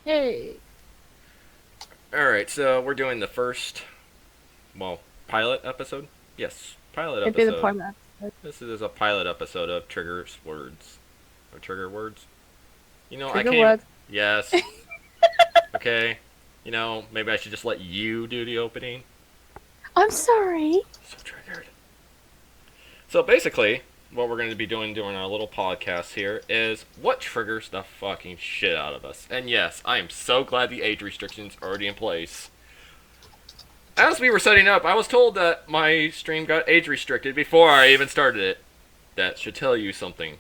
Hey. Alright, so we're doing the first, pilot episode? Yes, pilot It'd be the episode. pilot episode. This is a pilot episode of Trigger's Words. Or Trigger Words? I Trigger can't. word. Yes, okay. Maybe I should just let you do the opening. I'm sorry. So triggered. So basically, what we're going to be doing during our little podcast here is what triggers the fucking shit out of us. And yes, I am so glad the age restrictions are already in place. As we were setting up, I was told that my stream got age restricted before I even started it. That should tell you something.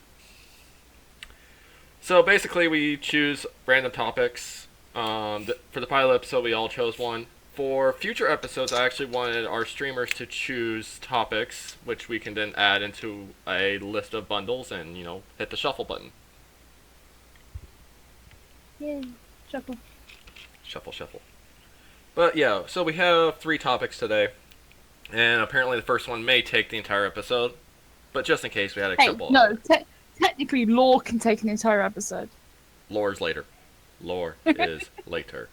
So basically, we choose random topics. For the pilot episode, we all chose one. For future episodes, I actually wanted our streamers to choose topics, which we can then add into a list of bundles and, hit the shuffle button. Yay. Shuffle. Shuffle, shuffle. But yeah, so we have 3 topics today. And apparently the first one may take the entire episode. But just in case, we had a Hey, couple no. other. Technically, lore can take an entire episode. Lore's later. Lore is later.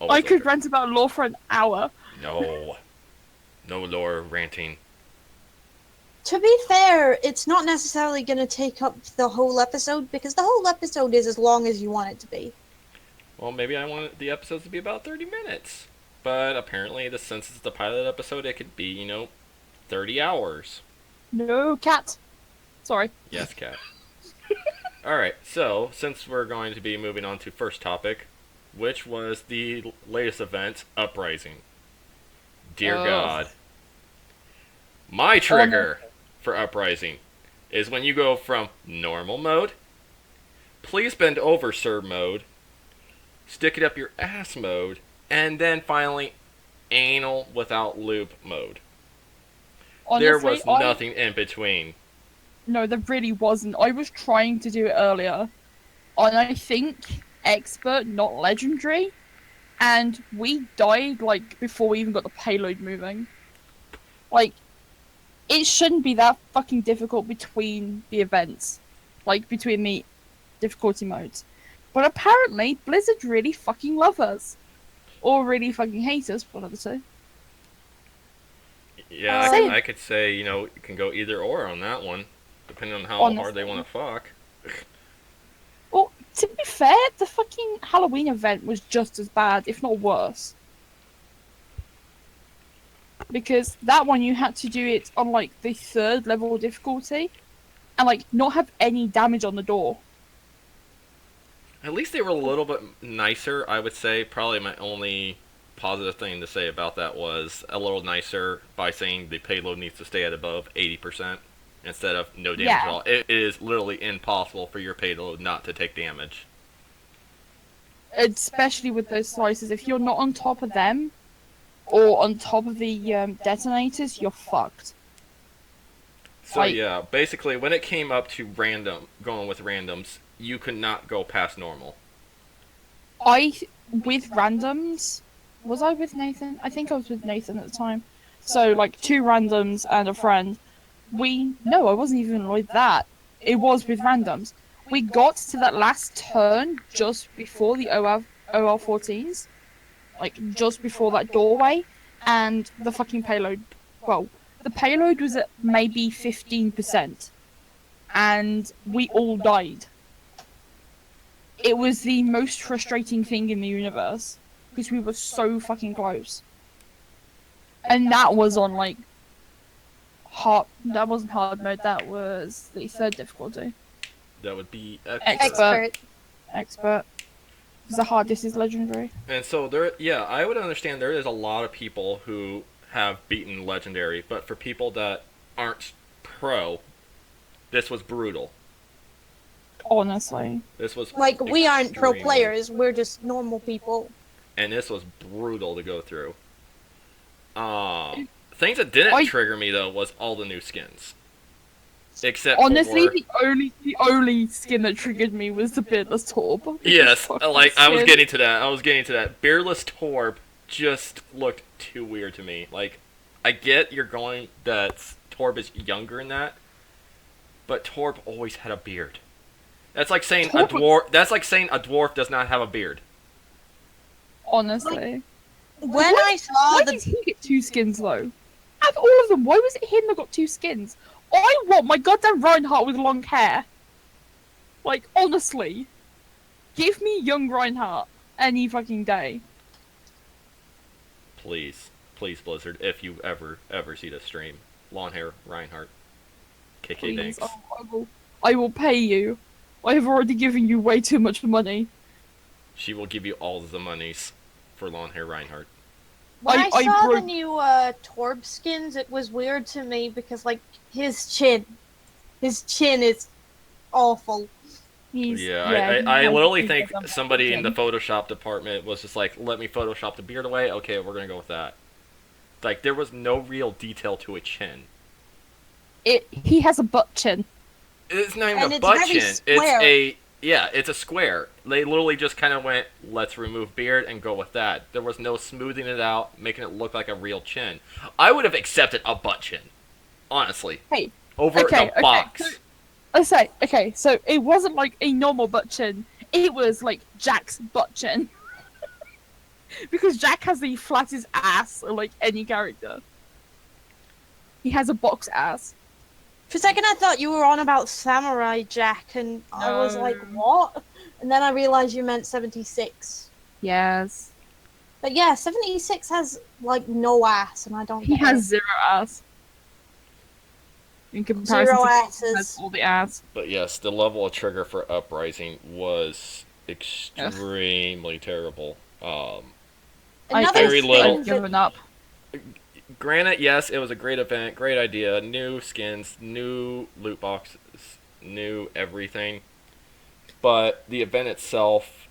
I Always could later. rant about lore for an hour. No. No lore ranting. To be fair, it's not necessarily going to take up the whole episode because the whole episode is as long as you want it to be. Well, maybe I wanted the episodes to be about 30 minutes. But apparently, since it's the pilot episode, it could be, 30 hours. No, cat. Sorry. Yes, Cat. Alright, so, since we're going to be moving on to first topic, which was the latest event, Uprising. Dear God. My trigger for Uprising is when you go from normal mode, please bend over sir mode, stick it up your ass mode, and then finally anal without lube mode. Honestly, There was nothing in between. No, there really wasn't. I was trying to do it earlier. And I think expert, not legendary. And we died, before we even got the payload moving. It shouldn't be that fucking difficult between the events. Between the difficulty modes. But apparently, Blizzard really fucking love us. Or really fucking hate us, one of the two. Yeah, Same. I could say, it can go either or on that one, depending on how hard they Honestly. want to fuck. Well, to be fair, the fucking Halloween event was just as bad, if not worse. Because that one you had to do it on the 3rd level difficulty and not have any damage on the door. At least they were a little bit nicer, I would say. Probably my only positive thing to say about that was a little nicer by saying the payload needs to stay at above 80% instead of no damage at all. It is literally impossible for your payload not to take damage. Especially with those slices, if you're not on top of them or on top of the detonators, you're fucked. So yeah, basically when it came up to going with randoms, you could not go past normal. With randoms, was I with Nathan? I think I was with Nathan at the time. So 2 randoms and a friend. No, I wasn't even with that. It was with randoms. We got to that last turn just before the OL14s. Just before that doorway. And the fucking payload... Well, the payload was at maybe 15%. And we all died. It was the most frustrating thing in the universe. Because we were so fucking close. And that was on, that wasn't hard mode, that was the 3rd difficulty. That would be Expert. Expert. Because the hardest is legendary. And so I would understand there is a lot of people who have beaten legendary, but for people that aren't pro, this was brutal. Honestly. This was We aren't pro extremely- players, we're just normal people. and this was brutal to go through. Things that didn't trigger me though was all the new skins. Except honestly, for the only skin that triggered me was the beardless torb. yes, I was getting to that. Beardless Torb just looked too weird to me. I get you're going that Torb is younger in that, but Torb always had a beard. That's like saying a dwarf. That's like saying a dwarf does not have a beard. Honestly. When I saw Why the did he get 2 skins though? Out of all of them, why was it him that got 2 skins? I want my goddamn Reinhardt with long hair. Like, honestly. Give me young Reinhardt any fucking day. Please, Blizzard, if you ever see the stream, long hair Reinhardt, KK Please, Danks. I will pay you. I have already given you way too much money. She will give you all the monies for long hair Reinhardt. When I saw the broke- new Torb skins, it was weird to me because, like, his chin is awful. I literally think has somebody in the chin. Photoshop department was just like, let me Photoshop the beard away. Okay, we're gonna go with that. Like, there was no real detail to a chin. He has a butt chin. It's not even And a it's butt very chin. square. It's a square. They literally just kind of went, let's remove beard and go with that. There was no smoothing it out, making it look like a real chin. I would have accepted a butt chin, honestly, Hey, over the box. I say, okay, so it wasn't like a normal butt chin. It was like Jack's butt chin. Because Jack has the flattest ass of like any character. He has a box ass. For a second, I thought you were on about Samurai Jack, and I was like, what? And then I realized you meant 76. Yes. But yeah, 76 has, like, no ass, and I don't He get has it. 0 ass. In comparison Zero to asses. He has all the ass. But yes, the level of trigger for Uprising was extremely terrible. Another very little- thing I've given up. Granted, yes, it was a great event, great idea, new skins, new loot boxes, new everything. But the event itself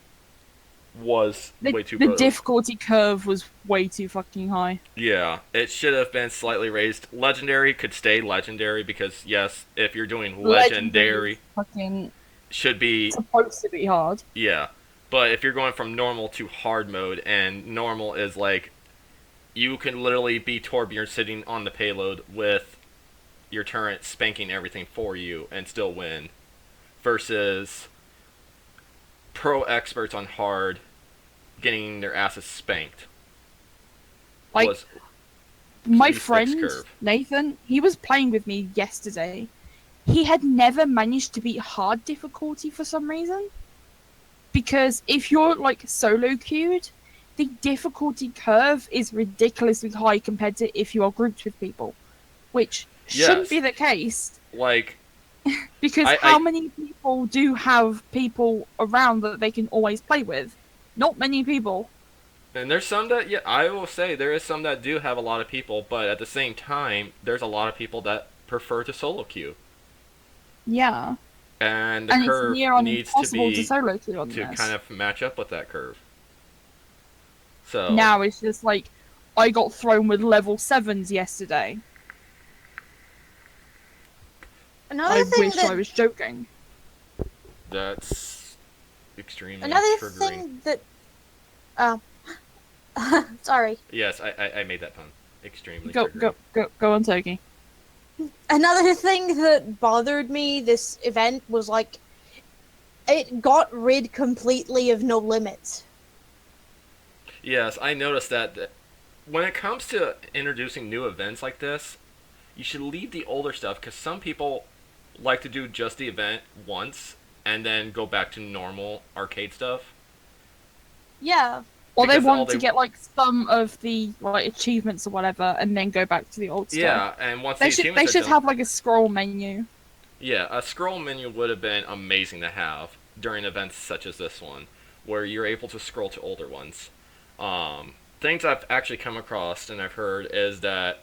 was way too The brutal. difficulty curve was way too fucking high. Yeah, it should have been slightly raised. Legendary could stay legendary because, yes, if you're doing legendary, fucking should be, supposed to be hard. yeah. But if you're going from normal to hard mode, and normal is like, you can literally be Torbjorn sitting on the payload with your turret spanking everything for you and still win, versus pro experts on hard getting their asses spanked. Like, Was my pretty fixed friend, curve. Nathan, he was playing with me yesterday. He had never managed to beat hard difficulty for some reason. Because if you're, like, solo queued, the difficulty curve is ridiculously high compared to if you are grouped with people. Which shouldn't Yes. be the case. like, Because I- how many people do have people around that they can always play with? Not many people. and there's some that, yeah, I will say there is some that do have a lot of people, but at the same time, there's a lot of people that prefer to solo queue, Yeah. and the And it's curve near on needs to impossible to be solo queue on to this. kind of match up with that curve. So Now it's just like, I got thrown with level 7s yesterday. Another I thing wish that I was joking. that's extremely Another triggering. thing that. Oh. Sorry. Yes, I made that pun. Extremely Go triggering. go on, Turkey. Another thing that bothered me this event was, like, it got rid completely of no limits. Yes, I noticed that when it comes to introducing new events like this, you should leave the older stuff, because some people like to do just the event once and then go back to normal arcade stuff. Yeah. Or they Because all want to they- get, like, some of the, like, achievements or whatever, and then go back to the old stuff. Yeah, and once They the should achievements they are should done, have, like, a scroll menu. yeah, a scroll menu would have been amazing to have during events such as this one, where you're able to scroll to older ones. Things I've actually come across and I've heard is that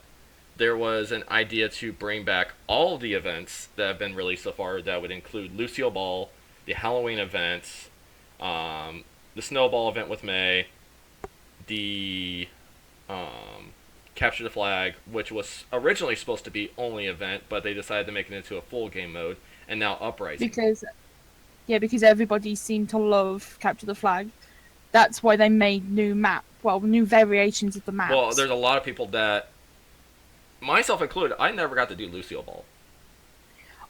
there was an idea to bring back all of the events that have been released so far. That would include Lucio Ball, the Halloween events, the Snowball event with May, the Capture the Flag, which was originally supposed to be only event, but they decided to make it into a full game mode, and now Uprising. Because everybody seemed to love Capture the Flag. That's why they made new variations of the maps. Well, there's a lot of people that, myself included, I never got to do Lucio Ball.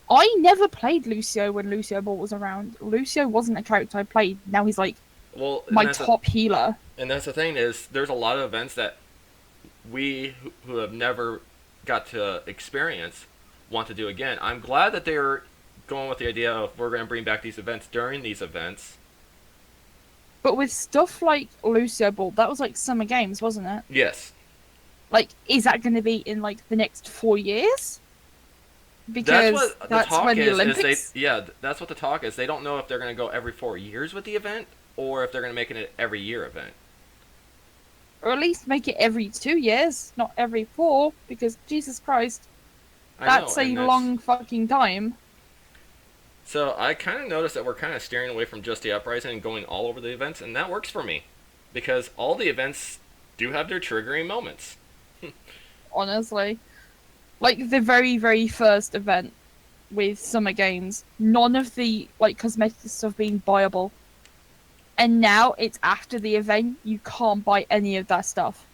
I never played Lucio when Lucio Ball was around. Lucio wasn't a character I played. Now he's like Well, my top healer. And that's the thing is, there's a lot of events that we who have never got to experience want to do again. I'm glad that they're going with the idea of we're going to bring back these events during these events. But with stuff like Lucio Ball, that was like Summer Games, wasn't it? Yes. Like, is that going to be in like the next 4 years? Because that's what the that's talk when the is. Olympics. That's what the talk is. They don't know if they're going to go every 4 years with the event or if they're going to make it an every year event. Or at least make it every 2 years, not every 4, because Jesus Christ, that's a long fucking time. So I kind of noticed that we're kind of steering away from just the Uprising and going all over the events, and that works for me. Because all the events do have their triggering moments. Honestly. Like, the very, very first event with Summer Games, none of the, like, cosmetic stuff being buyable. And now, it's after the event, you can't buy any of that stuff.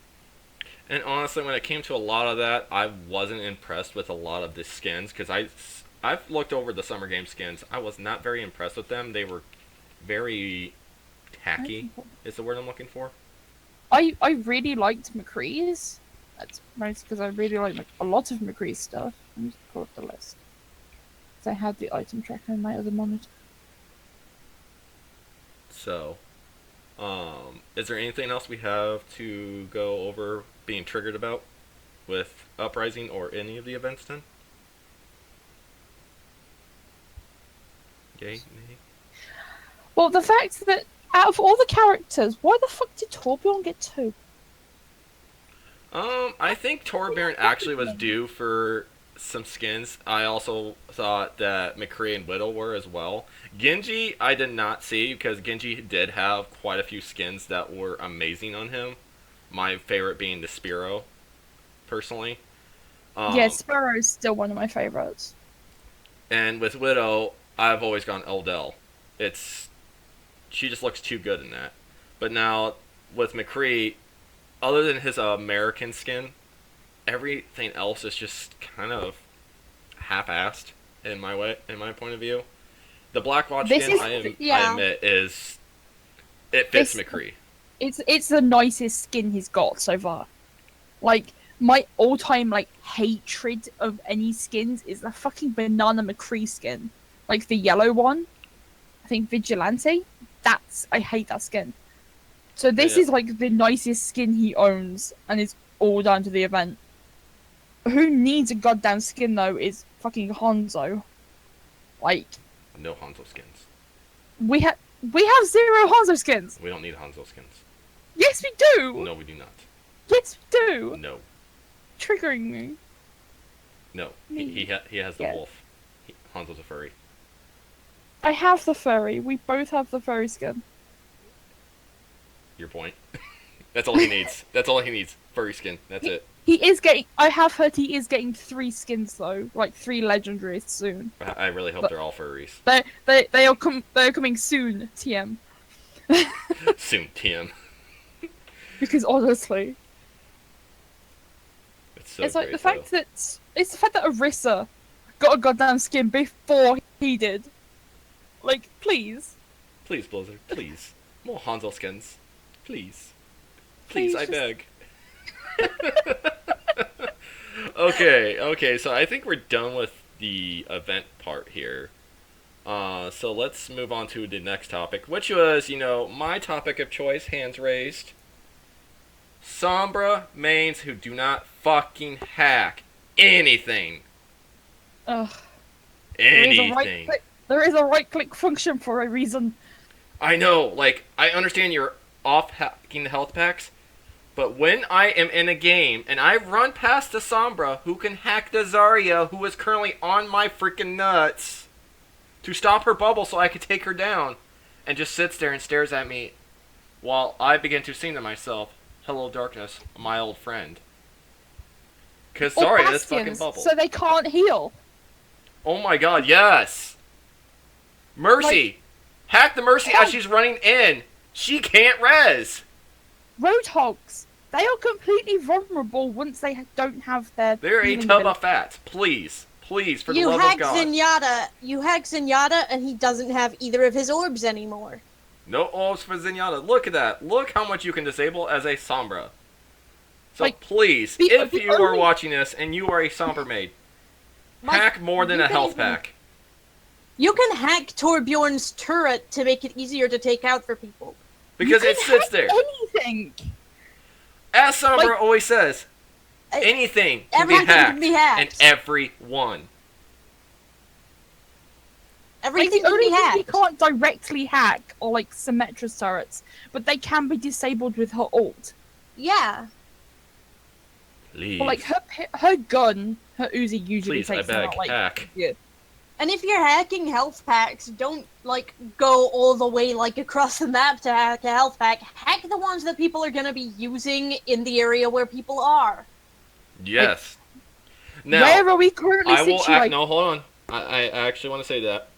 And honestly, when it came to a lot of that, I wasn't impressed with a lot of the skins, because I've looked over the Summer Game skins. I was not very impressed with them. They were very tacky, is the word I'm looking for. I really liked McCree's. That's most because I really like a lot of McCree's stuff. Let me just pull up the list. Because I had the item tracker in my other monitor. So, is there anything else we have to go over being triggered about with Uprising or any of the events then? Yay, nay? Well, the fact that out of all the characters, why the fuck did Torbjorn get 2? I think Torbjorn actually was due for some skins. I also thought that McCree and Whittle were as well. Genji, I did not see because Genji did have quite a few skins that were amazing on him. My favorite being the Spearow, personally. Yeah, Spearow is still one of my favorites. And with Widow, I've always gone Eldel. She just looks too good in that. But now with McCree, other than his American skin, everything else is just kind of half-assed in my point of view. The Black Watch skin, I admit, it fits McCree. It's the nicest skin he's got so far. Like, my all-time like hatred of any skins is the fucking Banana McCree skin, like the yellow one. I think Vigilante. I hate that skin. So this is like the nicest skin he owns, and it's all down to the event. Who needs a goddamn skin though is fucking Hanzo. Like, no Hanzo skins. We have 0 Hanzo skins. We don't need Hanzo skins. Yes, we do. No, we do not. Yes, we do. No. Triggering me. No, he has the wolf. Hanzo's a furry. I have the furry. We both have the furry skin. Your point. That's all he needs. That's all he needs. Furry skin. That's it. I have heard he is getting 3 skins though, like 3 legendaries soon. I really hope they're all furries. They are coming soon, TM. Soon, TM. Because honestly, it's like the fact that Orisa got a goddamn skin before he did. Like, please. Please, Blizzard. Please. More Hanzo skins. Please. Please, I beg. Okay, so I think we're done with the event part here. So let's move on to the next topic, which was, my topic of choice, hands raised. Sombra mains who do not fucking hack anything. Ugh. Anything. There is a right-click function for a reason. I know, like, I understand you're off hacking the health packs, but when I am in a game and I run past the Sombra who can hack the Zarya who is currently on my freaking nuts to stop her bubble so I could take her down, and just sits there and stares at me while I begin to sing to myself, "Hello darkness, my old friend." Because Zarya is fucking bubble. So they can't heal. Oh my god, yes! Mercy! Hack the Mercy as she's running in! She can't res! Roadhogs! They are completely vulnerable once they don't have their... They're a tub of fat. Please. Please, for the love of God. You hack Zenyatta, and he doesn't have either of his orbs anymore. No orbs for Zenyatta. Look at that. Look how much you can disable as a Sombra. So Like, please, the- if the you are only- watching this and you are a Sombra maid, Like, hack more than you a can health even- pack. You can hack Torbjorn's turret to make it easier to take out for people. Because you it can sits hack there. Anything. As Sombra Like- always says, Uh, anything can everything be hacked. can be hacked. And everyone. Like, Everything the can only be thing you hacked. can't directly hack are like Symmetra's turrets, but they can be disabled with her ult. Yeah. Please. Or like her gun, her Uzi usually Please, I takes them beg, out like hack. yeah. And if you're hacking health packs, don't like go all the way like across the map to hack a health pack. Hack the ones that people are gonna be using in the area where people are. Yes. Now, Where are we currently I will situated? no, hold on. I actually want to say that.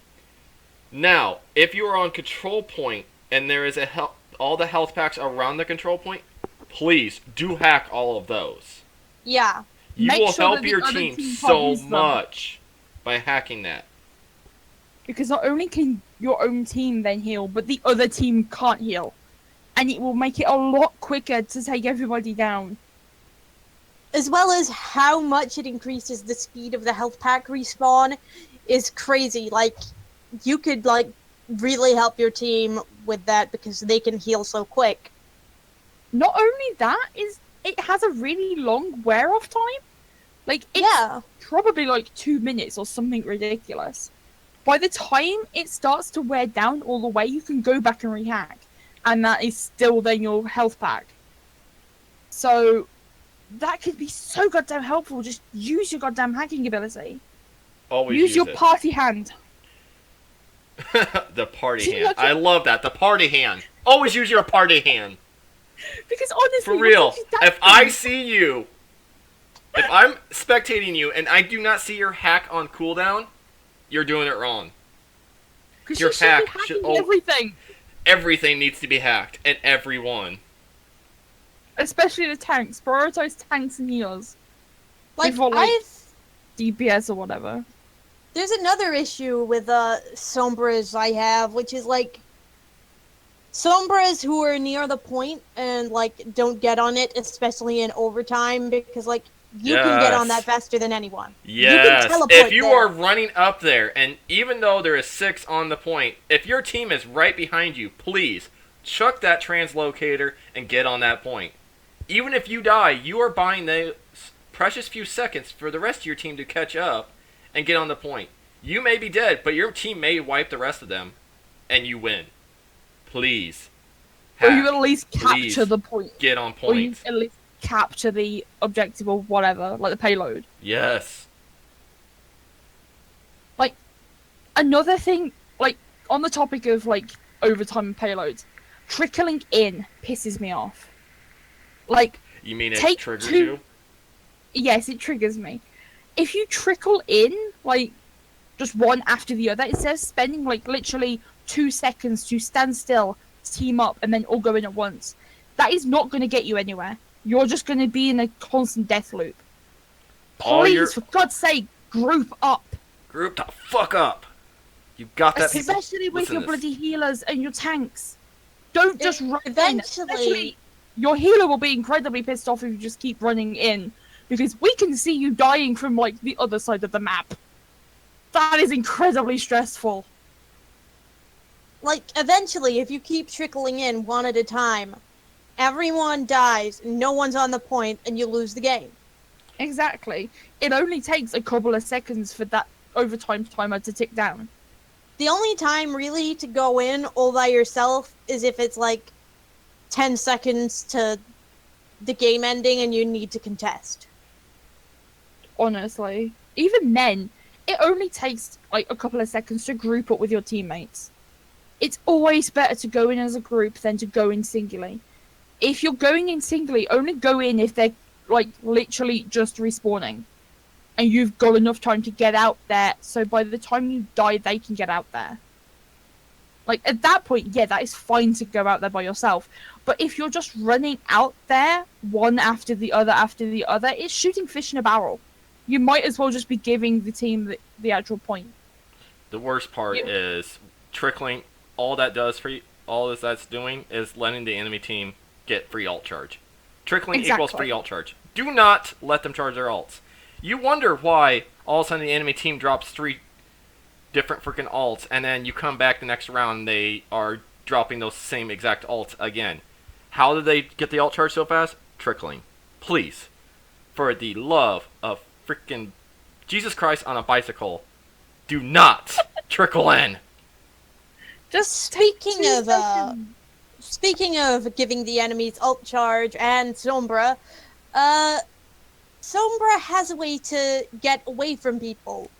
Now, if you are on control point and there is all the health packs around the control point, please do hack all of those. Yeah. You Make will sure help that the your other team team can't so use them. much by hacking that. Because not only can your own team then heal, but the other team can't heal. And it will make it a lot quicker to take everybody down. As well as how much it increases the speed of the health pack respawn is crazy. Like, you could like really help your team with that because they can heal so quick. Not only that, it has a really long wear off time. Like, it's Yeah. probably like 2 minutes or something ridiculous. By the time it starts to wear down all the way, you can go back and rehack. And that is still then your health pack. So, that could be so goddamn helpful. Just use your goddamn hacking ability. Always Use your it. party hand. The party See, hand. look- I love that. The party hand. Always use your party hand. Because honestly, For what real. if you die If I from- see you, if I'm spectating you and I do not see your hack on cooldown, you're doing it wrong. 'Cause your you should be hack hacking should- everything. Everything needs to be hacked, and everyone. Especially the tanks. Prioritize tanks and healers. Like, Before, like- I've DPS or whatever. there's another issue with Sombras I have, which is like Sombras who are near the point and like don't get on it, especially in overtime, because like you can get on Yes. that faster than anyone. Yes. You can teleport If you there. are running up there, and even though there is 6 on the point, if your team is right behind you, please chuck that translocator and get on that point. Even if you die, you are buying those precious few seconds for the rest of your team to catch up and get on the point. You may be dead, but your team may wipe the rest of them, and you win. Please. Or you Hack. at least Please. capture the point. Get on Or you point. at least capture the objective or whatever, like the payload. Yes. Another thing, like, on the topic of, like, overtime and payloads, trickling in pisses me off. Like, You mean it Take triggers 2. you? yes, it triggers me. If you trickle in, like, just one after the other, instead of spending, like, literally 2 seconds to stand still, team up, and then all go in at once, that is not going to get you anywhere. You're just going to be in a constant death loop. All Please, your- for God's sake, group up. Group the fuck up. You got that, people. Especially with Listen your to this. bloody healers and your tanks. Don't just run in. Eventually- Especially, your healer will be incredibly pissed off if you just keep running in. Because we can see you dying from, like, the other side of the map. That is incredibly stressful. Like, eventually, if you keep trickling in one at a time, everyone dies, no one's on the point, and you lose the game. Exactly. It only takes a couple of seconds for that overtime timer to tick down. The only time really to go in all by yourself is if it's like 10 seconds to the game ending and you need to contest. Honestly. Even then, it only takes, like, a couple of seconds to group up with your teammates. It's always better to go in as a group than to go in singly. If you're going in singly, only go in if they're, like, literally just respawning. And you've got enough time to get out there, so by the time you die, they can get out there. Like, at that point, yeah, that is fine to go out there by yourself. But if you're just running out there, one after the other, it's shooting fish in a barrel. You might as well just be giving the team the actual point. The worst part You- is trickling. All that does for you, all that's doing is letting the enemy team get free alt charge. Trickling equals free alt charge. Do not let them charge their alts. You wonder why all of a sudden the enemy team drops 3 different freaking alts, and then you come back the next round and they are dropping those same exact alts again. How did they get the alt charge so fast? Trickling. Please, for the love of freaking Jesus Christ on a bicycle, do not trickle in. Just speaking of giving the enemies alt charge and Sombra, Sombra has a way to get away from people.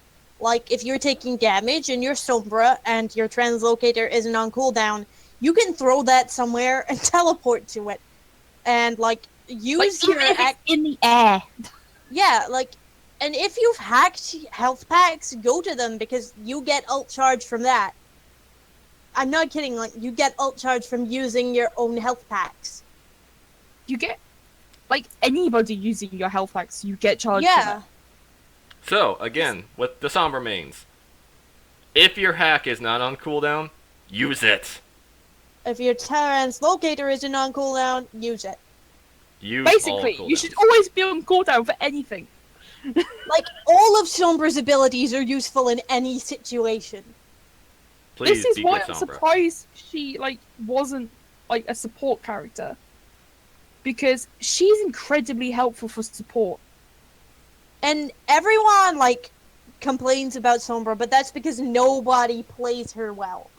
Like, if you're taking damage and you're Sombra and your translocator isn't on cooldown, you can throw that somewhere and teleport to it. And, like, use your... in the air. Yeah, like, and if you've hacked health packs, go to them because you get alt charge from that. I'm not kidding, like, you get alt charge from using your own health packs. You get... Like, anybody using your health packs, you get charged. Yeah. So, again, with the Sombra mains, if your hack is not on cooldown, use it. If your translocator isn't on cooldown, use it. Basically, you should always be on cooldown for anything. Like, all of Sombra's abilities are useful in any situation. Please this is why I'm Sombra. surprised she, like, wasn't, like, a support character. Because she's incredibly helpful for support. And everyone, like, complains about Sombra, but that's because nobody plays her well.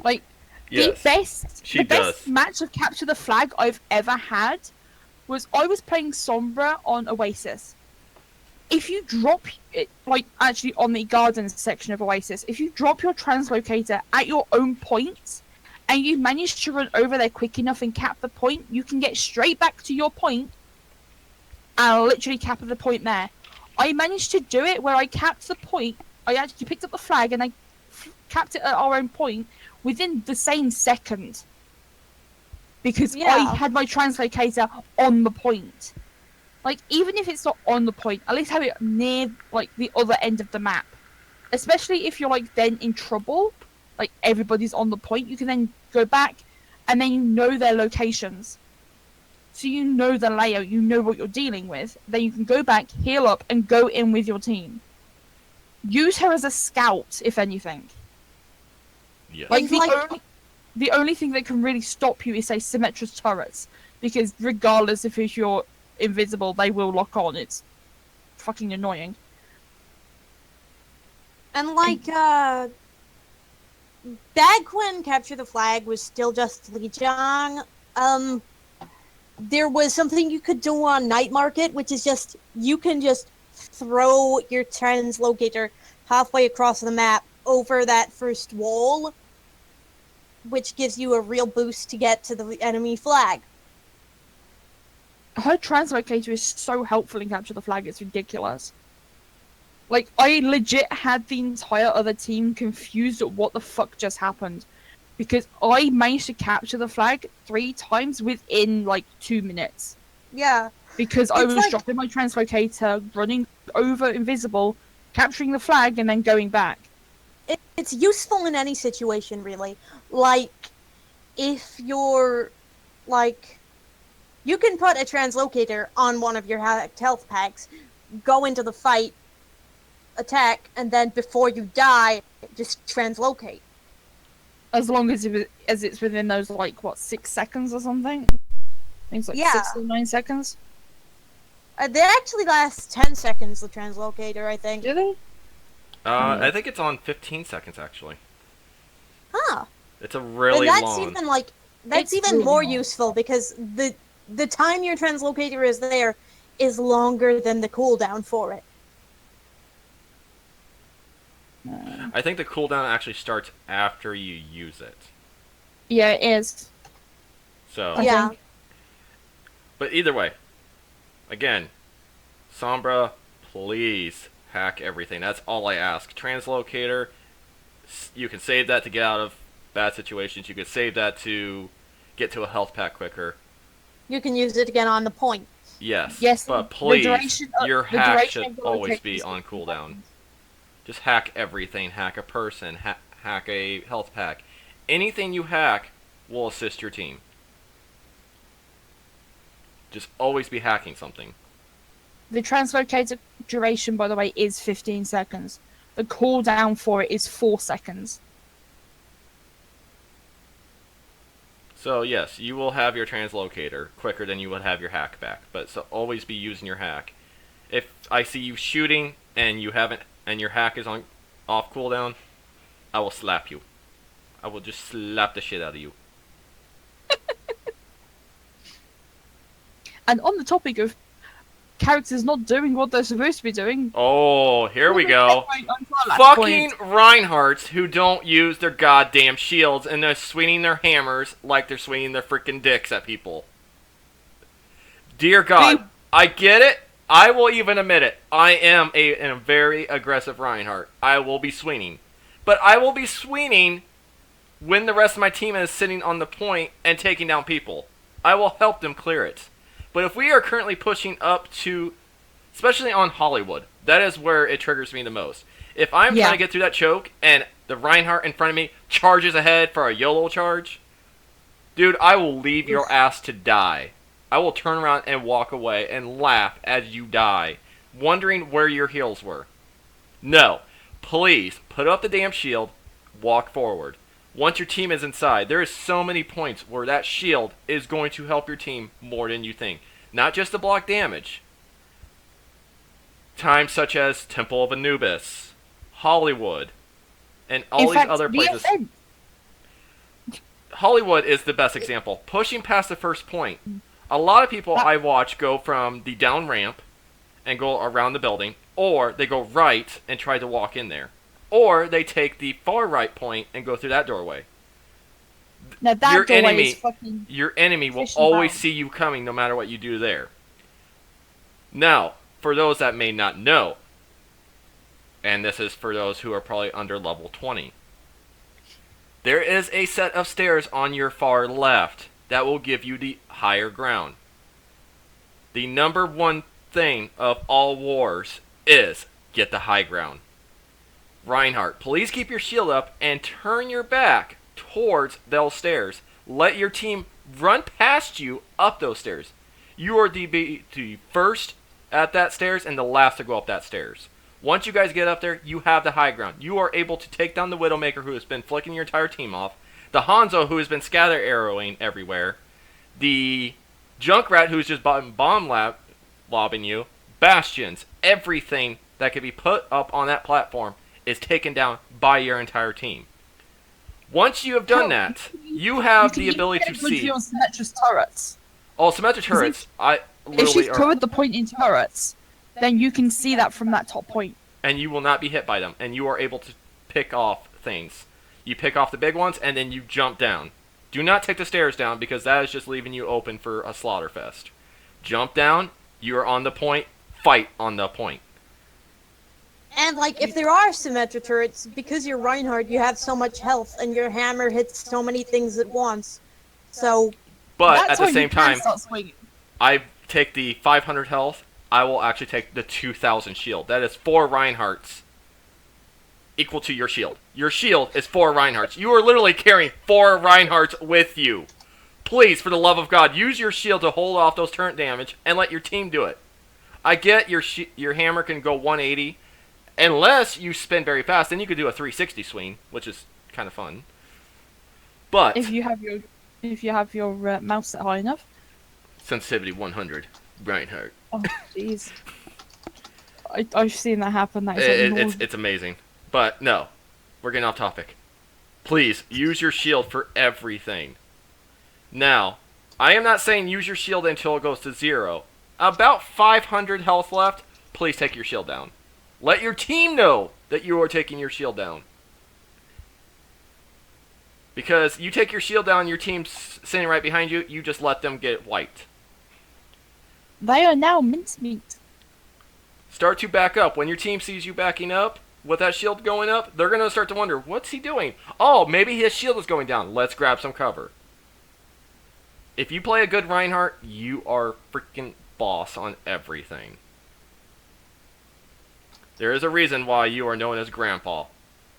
Like, Yes, the best match of Capture the Flag I've ever had was I was playing Sombra on Oasis. If you drop it, like, actually on the Gardens section of Oasis, if you drop your translocator at your own point, and you manage to run over there quick enough and cap the point, you can get straight back to your point and literally cap the point there. I managed to do it where I capped the point, I actually picked up the flag and I capped it at our own point within the same second. Because I had my translocator on the point. Like, even if it's not on the point, at least have it near, like, the other end of the map. Especially if you're, like, then in trouble. Like, everybody's on the point, you can then go back, and then you know their locations. So you know the layout, you know what you're dealing with. Then you can go back, heal up, and go in with your team. Use her as a scout, if anything. Yes. Like, the only thing that can really stop you is, say, Symmetra's turrets. Because regardless if you're invisible, they will lock on. It's fucking annoying. And, like, back when Capture the Flag was still just Lijiang, there was something you could do on Night Market, which is just, you can just throw your translocator halfway across the map over that first wall, which gives you a real boost to get to the enemy flag. Her translocator is so helpful in Capture the Flag, it's ridiculous. Like, I legit had the entire other team confused at what the fuck just happened. Because I managed to capture the flag 3 times within, like, 2 minutes. Yeah. Because I was dropping my translocator, running over invisible, capturing the flag, and then going back. It's useful in any situation, really. Like, if you're, like... You can put a translocator on one of your health packs, go into the fight, attack, and then before you die, just translocate. As long as it's within those, like, what, 6 seconds or something? I think it's like 6 or 9 seconds. They actually last 10 seconds, the translocator, I think. Do they? I think it's on 15 seconds, actually. Huh. It's a really long... Even, like, that's even really more useful, because the time your translocator is there is longer than the cooldown for it. I think the cooldown actually starts after you use it. Yeah, it is. So... Yeah. But either way, again, Sombra, please hack everything. That's all I ask. Translocator, you can save that to get out of bad situations. You can save that to get to a health pack quicker. You can use it again on the point. Yes, but please, your hack should always be on cooldown. Just hack everything. Hack a person. Hack a health pack. Anything you hack will assist your team. Just always be hacking something. The translocator duration, by the way, is 15 seconds. The cooldown for it is 4 seconds. So yes, you will have your translocator quicker than you would have your hack back. But so always be using your hack. If I see you shooting and you haven't, and your hack is on off cooldown, I will slap you. I will just slap the shit out of you. And on the topic of characters not doing what they're supposed to be doing. Oh, here we go. Fucking Reinhardts who don't use their goddamn shields and they're swinging their hammers like they're swinging their freaking dicks at people. Dear God, I get it. I will even admit it. I am a very aggressive Reinhardt. I will be swinging. But I will be swinging when the rest of my team is sitting on the point and taking down people. I will help them clear it. But if we are currently pushing up to, especially on Hollywood, that is where it triggers me the most. If I'm trying to get through that choke and the Reinhardt in front of me charges ahead for a YOLO charge, dude, I will leave your ass to die. I will turn around and walk away and laugh as you die, wondering where your heals were. No, please, put up the damn shield, walk forward. Once your team is inside, there is so many points where that shield is going to help your team more than you think. Not just to block damage. Times such as Temple of Anubis, Hollywood, and all these other places. Hollywood is the best example. Pushing past the first point. A lot of people I watch go from the down ramp and go around the building, or they go right and try to walk in there. Or they take the far right point and go through that doorway. Now that your doorway enemy, is fucking your enemy will always see you coming no matter what you do there. Now, for those that may not know, and this is for those who are probably under level 20, there is a set of stairs on your far left that will give you the higher ground. The number one thing of all wars is get the high ground. Reinhardt, please keep your shield up and turn your back towards those stairs. Let your team run past you up those stairs. You are the first at that stairs and the last to go up that stairs. Once you guys get up there, you have the high ground. You are able to take down the Widowmaker who has been flicking your entire team off, the Hanzo who has been scatter arrowing everywhere, the Junkrat who's just bomb lobbing you, Bastions, everything that could be put up on that platform is taken down by your entire team. Once you have done that, you have the ability to see. Symmetra's turrets. Oh, Symmetra turrets. If she's covered the point in turrets, then you can see that from that top point. And you will not be hit by them, and you are able to pick off things. You pick off the big ones, and then you jump down. Do not take the stairs down, because that is just leaving you open for a slaughter fest. Jump down, you are on the point, fight on the point. And, like, if there are Symmetra turrets, because you're Reinhardt, you have so much health, and your hammer hits so many things at once. So... But at the same time, I take the 500 health, I will actually take the 2,000 shield. That is 4 Reinhardts equal to your shield. Your shield is 4 Reinhardts. You are literally carrying 4 Reinhardts with you. Please, for the love of God, use your shield to hold off those turret damage and let your team do it. I get your hammer can go 180, unless you spin very fast, then you could do a 360 swing, which is kind of fun. But if you have your mouse set high enough. Sensitivity 100, Reinhardt. Oh jeez, I've seen that happen. That is it's amazing. But no, we're getting off topic. Please use your shield for everything. Now, I am not saying use your shield until it goes to 0. About 500 health left. Please take your shield down. Let your team know that you are taking your shield down. Because you take your shield down, your team's sitting right behind you, you just let them get wiped. They are now mincemeat. Start to back up. When your team sees you backing up, with that shield going up, they're going to start to wonder, what's he doing? Oh, maybe his shield is going down. Let's grab some cover. If you play a good Reinhardt, you are freaking boss on everything. There is a reason why you are known as Grandpa.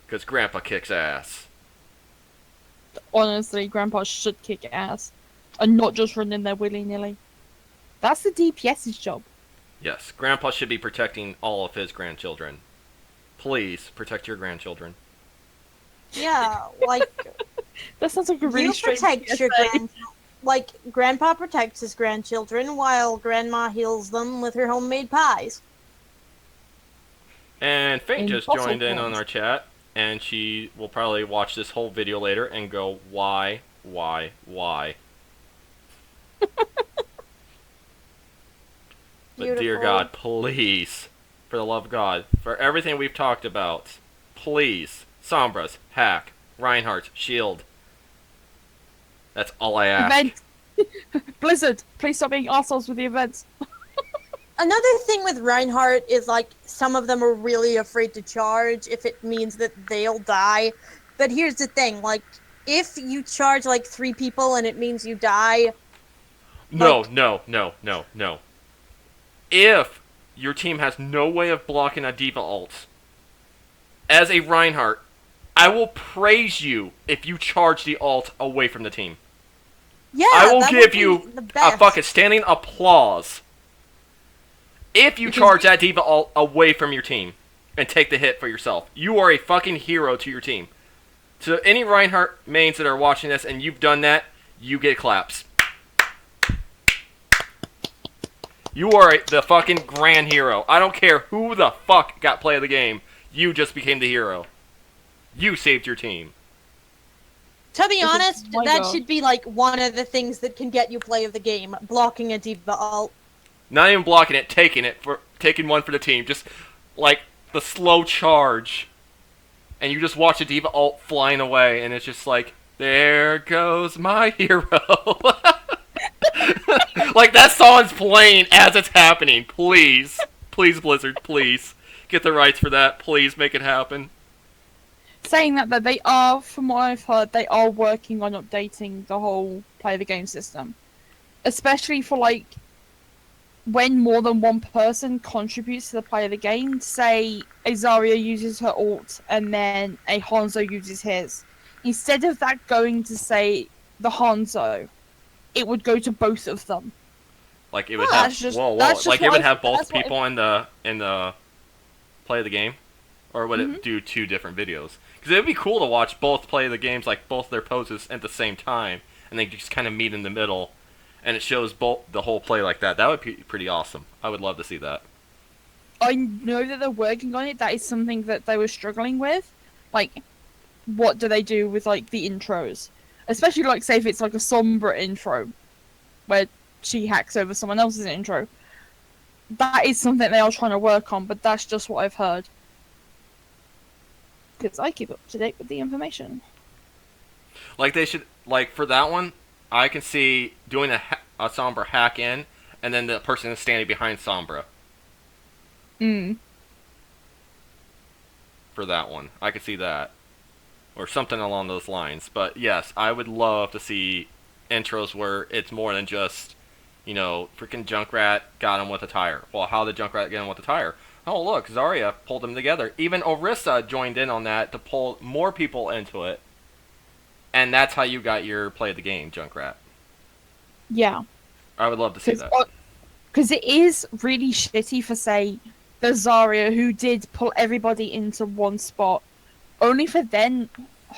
Because Grandpa kicks ass. honestly, Grandpa should kick ass. And not just run in there willy-nilly. That's the DPS's job. Yes, Grandpa should be protecting all of his grandchildren. Please, protect your grandchildren. Yeah, like, That sounds like a really you strange protect your PSA. Like, Grandpa protects his grandchildren while Grandma heals them with her homemade pies. And Fate just Impossible joined in on plans. our chat, and she will probably watch this whole video later and go, why? But dear Beautiful. God, please, for the love of God, for everything we've talked about, please, Sombra's, Hack, Reinhardt's, Shield. That's all I ask. Event. Blizzard, please stop being assholes with the events. Another thing with Reinhardt is, like, some of them are really afraid to charge if it means that they'll die. But here's the thing, like, if you charge, like, 3 people and it means you die... No. like- If your team has no way of blocking a D.Va ult, as a Reinhardt, I will praise you if you charge the ult away from the team. Yeah, I will that give would be you the a best. fucking standing applause if you Because- charge that D.Va ult away from your team and take the hit for yourself. You are a fucking hero to your team. So any Reinhardt mains that are watching this and you've done that, you get claps. You are the fucking grand hero. I don't care who the fuck got play of the game. You just became the hero. You saved your team. To be This is honest, my that goal. should be, like, one of the things that can get you play of the game. Blocking a D.Va ult. Not even blocking it, taking one for the team. Just like the slow charge. And you just watch the D.Va ult flying away, and it's just like, there goes my hero. Like, that song's playing as it's happening. Please. Please, Blizzard, please. Get the rights for that. Please make it happen. Saying that they are, from what I've heard, they are working on updating the whole play the game system. Especially for, like, when more than one person contributes to the play of the game. Say a Zarya uses her ult and then a Hanzo uses his. Instead of that going to, say, the Hanzo, it would go to both of them. Like, it would Ah, have... that's just- whoa. that's just Like, it what would I've- have both that's what people in the play of the game? Or would it do 2 different videos? Because it would be cool to watch both play the games, like, both their poses at the same time, and they just kind of meet in the middle, and it shows both the whole play like that. That would be pretty awesome. I would love to see that. I know that they're working on it. That is something that they were struggling with. Like, what do they do with, like, the intros? Especially, like, say if it's, like, a Sombra intro, where she hacks over someone else's intro. That is something they are trying to work on, but that's just what I've heard. Because I keep up to date with the information. Like, they should... Like, for that one, I can see doing a Sombra hack in, and then the person is standing behind Sombra. For that one. I could see that. Or something along those lines. But, yes, I would love to see intros where it's more than just, you know, freaking Junkrat got him with a tire. Well, how did Junkrat get him with a tire? Oh, look, Zarya pulled them together. Even Orisa joined in on that to pull more people into it. And that's how you got your play of the game, Junkrat. Yeah. I would love to see that. Because it is really shitty for, say, the Zarya who did pull everybody into one spot, only for then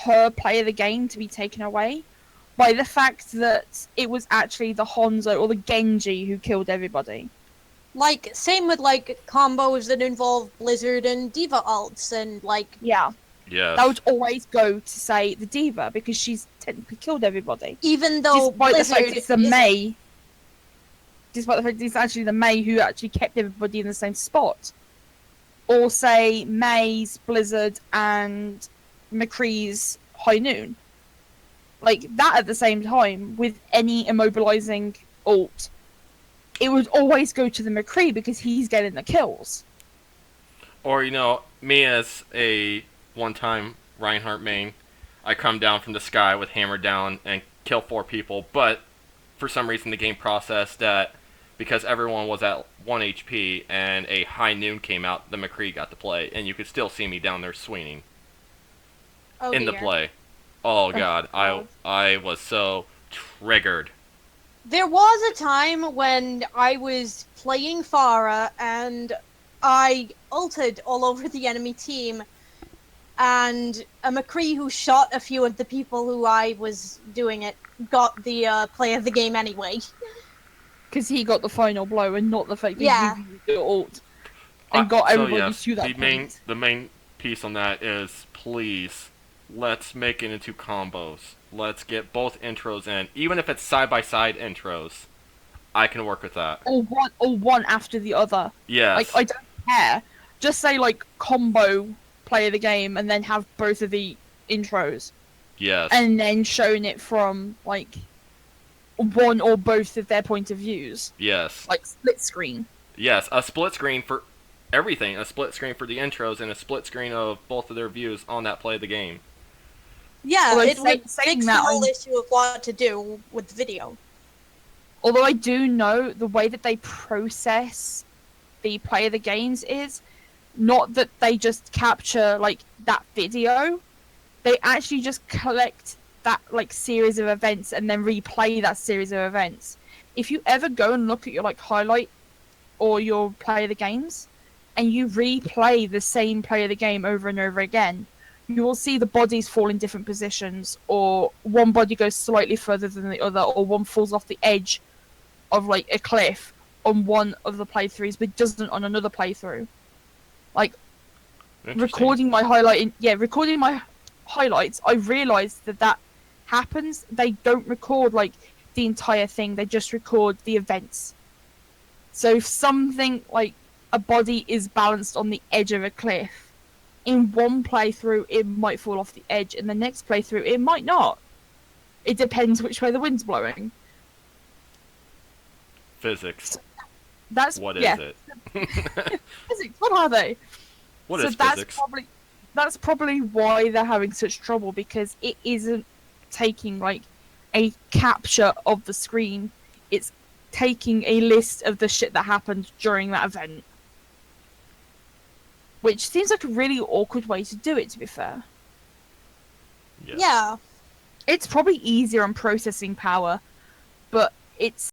her play of the game to be taken away by the fact that it was actually the Hanzo or the Genji who killed everybody. Like, same with, like, combos that involve Blizzard and D.Va ults, and, like... Yeah. Yes. That would always go to, say, the D.Va, because she's technically killed everybody. Even though Despite Blizzard the fact it's the is- Mei. Despite the fact it's actually the Mei who actually kept everybody in the same spot. Or, say, Mei's, Blizzard, and McCree's High Noon. Like, that at the same time, with any immobilizing ult, it would always go to the McCree because he's getting the kills. Or, you know, me as a one-time Reinhardt main, I come down from the sky with hammer down and kill 4 people, but for some reason the game processed that because everyone was at 1 HP and a High Noon came out, the McCree got to play, and you could still see me down there swinging Oh, in the dear. play. Oh Oh, god, God. I was so triggered. There was a time when I was playing Farah and I ulted all over the enemy team, and a McCree who shot a few of the people who I was doing it got the play of the game anyway. Because he got the final blow and not the fact that you Yeah, used your ult and got So everybody yes, to that point. the main piece on that is please let's make it into combos. Let's get both intros in, even if it's side by side intros. I can work with that. Or one after the other. Like, Yes, I don't care. Just say, like, combo play of the game and then have both of the intros. yes, And then showing it from, like, one or both of their point of views. yes, Like, split screen. yes. A split screen for everything. A split screen for the intros and a split screen of both of their views on that play of the game. yeah, Although it would saying fix the that, whole issue of what to do with the video. although I do know the way that they process the play of the games is not that they just capture like that video, they actually just collect that like series of events and then replay that series of events. If you ever go and look at your like highlight or your play of the games and you replay the same play of the game over and over again, you will see the bodies fall in different positions, or one body goes slightly further than the other, or one falls off the edge of like a cliff on one of the playthroughs but doesn't on another playthrough. Like recording my highlights, I realized that happens. They don't record like the entire thing, they just record the events. So if something like a body is balanced on the edge of a cliff, in one playthrough it might fall off the edge, in the next playthrough it might not. It depends which way the wind's blowing. Physics. That's What is yeah. it? Physics. What are they? What So is that's physics? probably why they're having such trouble, because it isn't taking like a capture of the screen. It's taking a list of the shit that happened during that event. Which seems like a really awkward way to do it, to be fair. Yes. Yeah, It's probably easier on processing power, but it's